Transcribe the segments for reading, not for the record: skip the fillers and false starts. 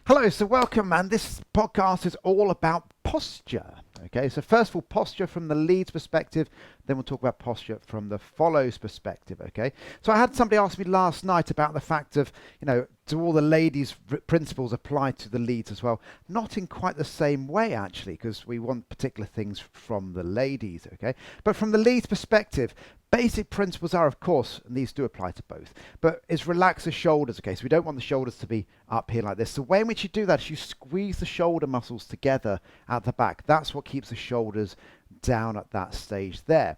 Hello, so welcome, and this podcast is all about posture. Okay, so first of all, posture from the lead's perspective, then we'll talk about posture from the follows perspective. Okay, so I had somebody ask me last night about the fact of, do all the ladies' principles apply to the leads as well? Not in quite the same way, actually, because we want particular things from the ladies. Okay, but from the lead's perspective, basic principles are, of course, and these do apply to both, but is relax the shoulders. Okay, so we don't want the shoulders to be up here like this. The way in which you do that is you squeeze the shoulder muscles together at the back. That's what keeps the shoulders down at that stage there.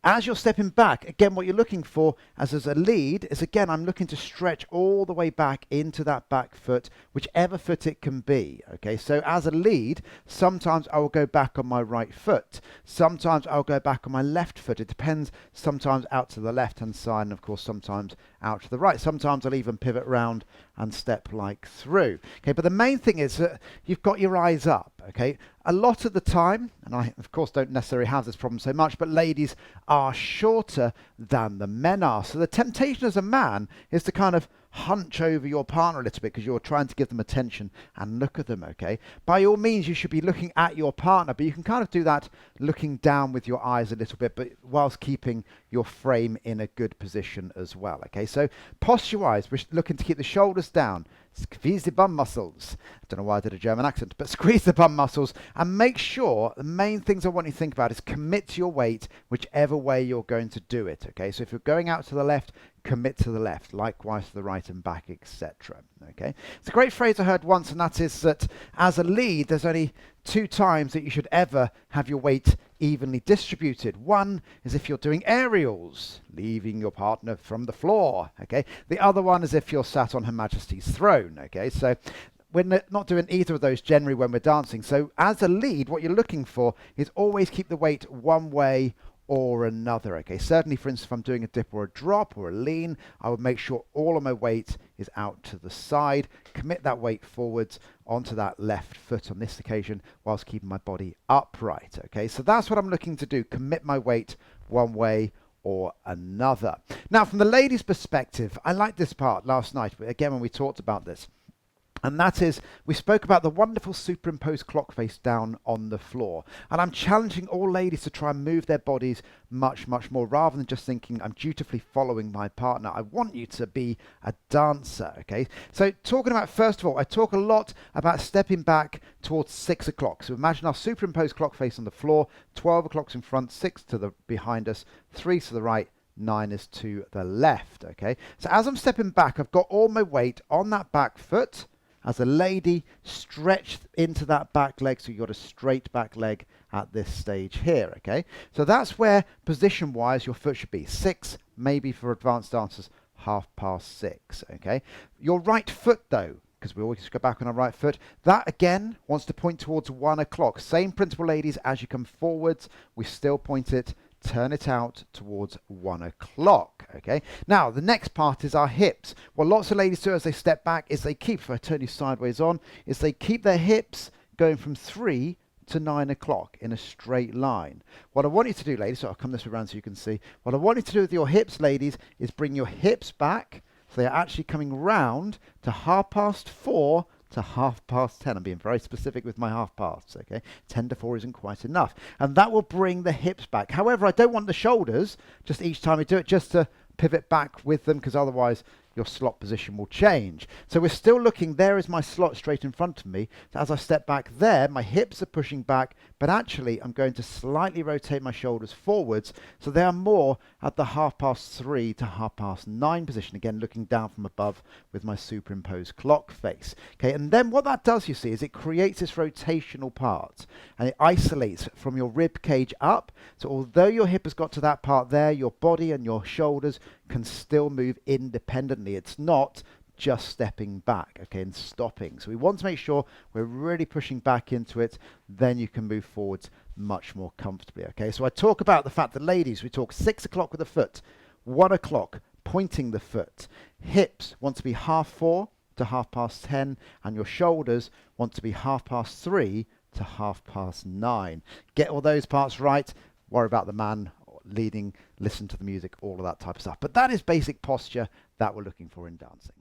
As you're stepping back, again, what you're looking for as a lead is, again, I'm looking to stretch all the way back into that back foot, whichever foot it can be. Okay, so as a lead, sometimes I will go back on my right foot. Sometimes I'll go back on my left foot. It depends, sometimes out to the left-hand side, and of course, sometimes out to the right. Sometimes I'll even pivot round and step like through. Okay, but the main thing is that you've got your eyes up. Okay, a lot of the time, and I of course don't necessarily have this problem so much, but ladies are shorter than the men are. So the temptation as a man is to kind of hunch over your partner a little bit because you're trying to give them attention and look at them. Okay, by all means you should be looking at your partner, but you can kind of do that looking down with your eyes a little bit, but whilst keeping your frame in a good position as well. Okay, so posture wise, we're looking to keep the shoulders down, squeeze the bum muscles. I don't know why I did a German accent, but squeeze the bum muscles and make sure the main things I want you to think about is commit to your weight whichever way you're going to do it. Okay, so if you're going out to the left, commit to the left, likewise to the right and back, etc. Okay, it's a great phrase I heard once, and that is that as a lead, there's only two times that you should ever have your weight evenly distributed. One is if you're doing aerials, leaving your partner from the floor. Okay, the other one is if you're sat on Her Majesty's throne. Okay, so we're not doing either of those generally when we're dancing. So as a lead, what you're looking for is always keep the weight one way or another. Okay, certainly, for instance, if I'm doing a dip or a drop or a lean, I would make sure all of my weight is out to the side, commit that weight forwards onto that left foot on this occasion whilst keeping my body upright. Okay, so that's what I'm looking to do, commit my weight one way or another. Now, from the ladies' perspective, I liked this part last night, again, when we talked about this. And that is, we spoke about the wonderful superimposed clock face down on the floor. And I'm challenging all ladies to try and move their bodies much, much more, rather than just thinking I'm dutifully following my partner. I want you to be a dancer, okay? So talking about, first of all, I talk a lot about stepping back towards 6 o'clock. So imagine our superimposed clock face on the floor, 12 o'clock's in front, 6 to the behind us, 3 to the right, 9 is to the left, okay? So as I'm stepping back, I've got all my weight on that back foot. As a lady, stretch into that back leg, so you've got a straight back leg at this stage here, okay? So that's where, position-wise, your foot should be. 6, maybe for advanced dancers, 6:30, okay? Your right foot, though, because we always go back on our right foot, that, again, wants to point towards 1 o'clock. Same principle, ladies, as you come forwards, we still point it, turn it out towards 1 o'clock. Okay, now the next part is our hips. What lots of ladies do as they step back is they keep, if I turn you sideways on, is they keep their hips going from 3 to 9 o'clock in a straight line. What I want you to do, ladies, so I'll come this way around so you can see, what I want you to do with your hips, ladies, is bring your hips back so they're actually coming round to 4:30 to 10:30. I'm being very specific with my half pasts, okay? 10 to 4 isn't quite enough. And that will bring the hips back. However, I don't want the shoulders, just each time we do it, just to pivot back with them, because otherwise your slot position will change. So we're still looking, there is my slot straight in front of me. So as I step back there, my hips are pushing back, but actually I'm going to slightly rotate my shoulders forwards, so they are more at the 3:30 to 9:30 position, again looking down from above with my superimposed clock face. Okay, and then what that does, you see, is it creates this rotational part, and it isolates from your rib cage up. So although your hip has got to that part there, your body and your shoulders can still move independently. It's not just stepping back, okay, and stopping. So we want to make sure we're really pushing back into it, then you can move forwards much more comfortably, okay? So I talk about the fact that, ladies, we talk 6 o'clock with the foot, 1 o'clock pointing the foot. Hips want to be 4:30 to 10:30, and your shoulders want to be 3:30 to 9:30. Get all those parts right, worry about the man leading, listen to the music, all of that type of stuff. But that is basic posture that we're looking for in dancing.